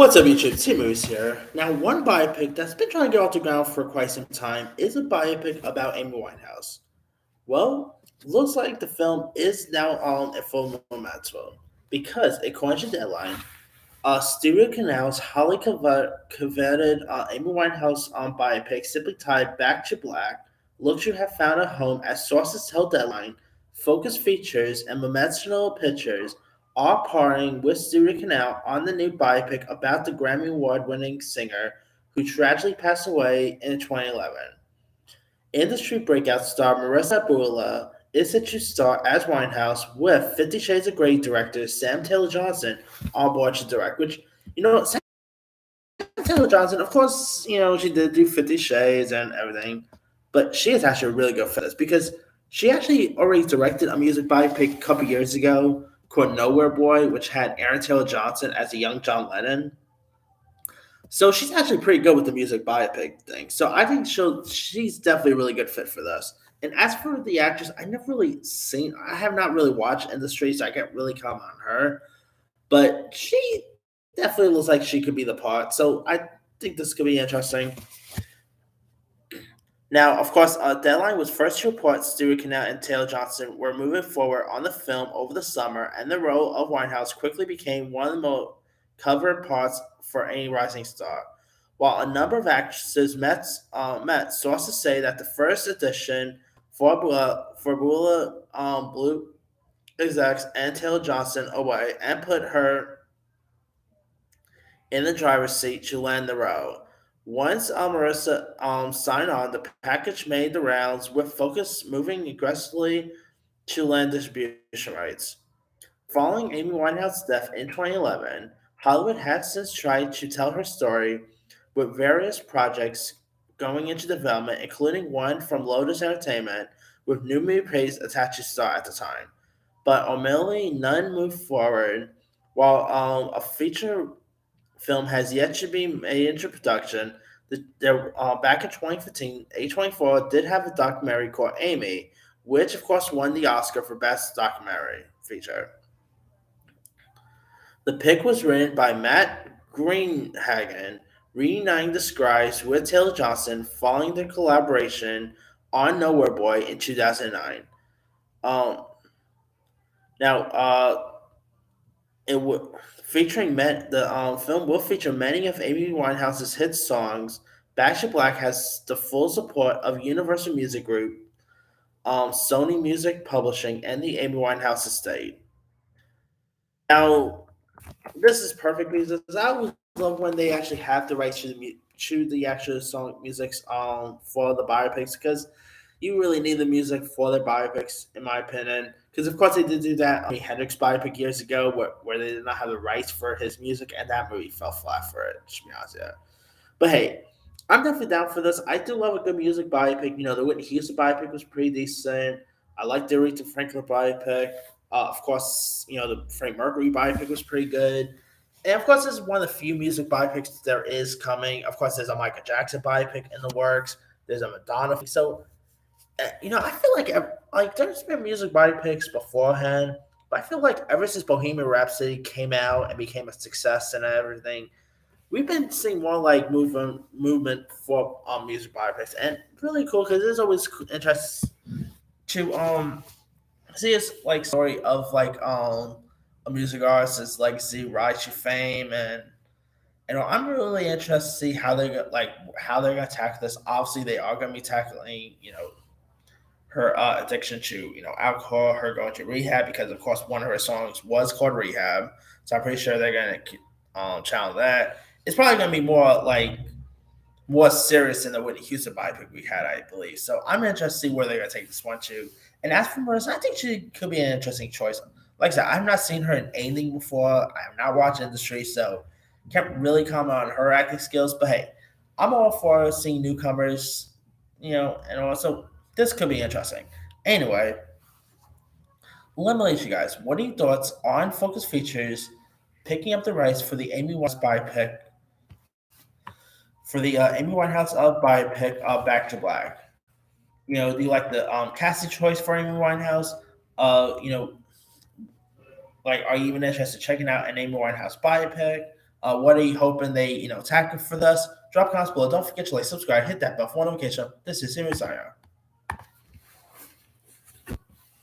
What's up, YouTube? Tim Moose here. Now, one biopic that's been trying to get off the ground for quite some time is a biopic about Amy Winehouse. Well, looks like the film is now on a full momentum because, according to Deadline, Studio Canal's highly coveted Amy Winehouse biopic, simply tied Back to Black, looks to have found a home as sources tell Deadline. Focus features and momental pictures are partnering with Studio Canal on the new biopic about the Grammy Award winning singer who tragically passed away in 2011. Industry breakout star Marisa Abela is set to star as Winehouse with 50 Shades of Grey director Sam Taylor Johnson on board to direct, which, Sam Taylor Johnson, of course, she did do 50 Shades and everything, but she is actually really good for this because she actually already directed a music biopic a couple years ago called Nowhere Boy, which had Aaron Taylor Johnson as a young John Lennon. So she's actually pretty good with the music biopic thing. So I think she's definitely a really good fit for this. And as for the actress, I have not really watched Industry, so I can't really comment on her. But she definitely looks like she could be the part. So I think this could be interesting. Now, of course, Deadline was first to report Stuart Canal and Taylor Johnson were moving forward on the film over the summer, and the role of Winehouse quickly became one of the most covered parts for any rising star. While a number of actresses met, sources say that the first edition for Bula Blue execs and Taylor Johnson away and put her in the driver's seat to land the role. Once Marissa signed on, the package made the rounds with Focus moving aggressively to land distribution rights. Following Amy Winehouse's death in 2011, Hollywood has since tried to tell her story with various projects going into development, including one from Lotus Entertainment with new movie praise attached to star at the time. But ultimately, none moved forward, while a feature film has yet to be made into production. Back in 2015, A24 did have a documentary called Amy, which of course won the Oscar for Best Documentary Feature. The pick was written by Matt Greenhagen, reuniting the scribes with Taylor Johnson following their collaboration on Nowhere Boy in 2009. Um, now, it would featuring the film will feature many of Amy Winehouse's hit songs. Back to Black has the full support of Universal Music Group, Sony Music Publishing, and the Amy Winehouse estate. Now, this is perfect because I always love when they actually have the rights to the actual song musics for the biopics because you really need the music for their biopics, in my opinion. Because of course they did do that on the Hendrix biopic years ago, where they did not have the rights for his music, and that movie fell flat for it. To be honest, yeah. But hey, I'm definitely down for this. I do love a good music biopic. The Whitney Houston biopic was pretty decent. I like the Aretha Franklin biopic. Of course, the Frank Mercury biopic was pretty good. And of course, this is one of the few music biopics there is coming. Of course, there's a Michael Jackson biopic in the works. There's a Madonna. So I feel like there's been music biopics beforehand, but I feel like ever since Bohemian Rhapsody came out and became a success and everything, we've been seeing more like movement for music biopics, and really cool because it's always interesting to see this like story of like a music artist's legacy rise to fame, and I'm really interested to see how they're gonna tackle this. Obviously, they are gonna be tackling her addiction to alcohol, her going to rehab because of course one of her songs was called Rehab. So I'm pretty sure they're gonna challenge that. It's probably gonna be more serious than the Whitney Houston biopic we had, I believe. So I'm interested to see where they're gonna take this one to. And as for Marissa, I think she could be an interesting choice. Like I said, I've not seen her in anything before. I have not watched Industry, so can't really comment on her acting skills. But hey, I'm all for seeing newcomers, and also this could be interesting. Anyway, let me let you guys. What are your thoughts on Focus Features picking up the rights for the Amy Winehouse biopic Back to Black? Do you like the casting choice for Amy Winehouse? Uh, you know, are you even interested in checking out an Amy Winehouse biopic? What are you hoping they tackle for us? Drop comments below. Don't forget to like, subscribe, hit that bell for notification. This is Simi Sayar.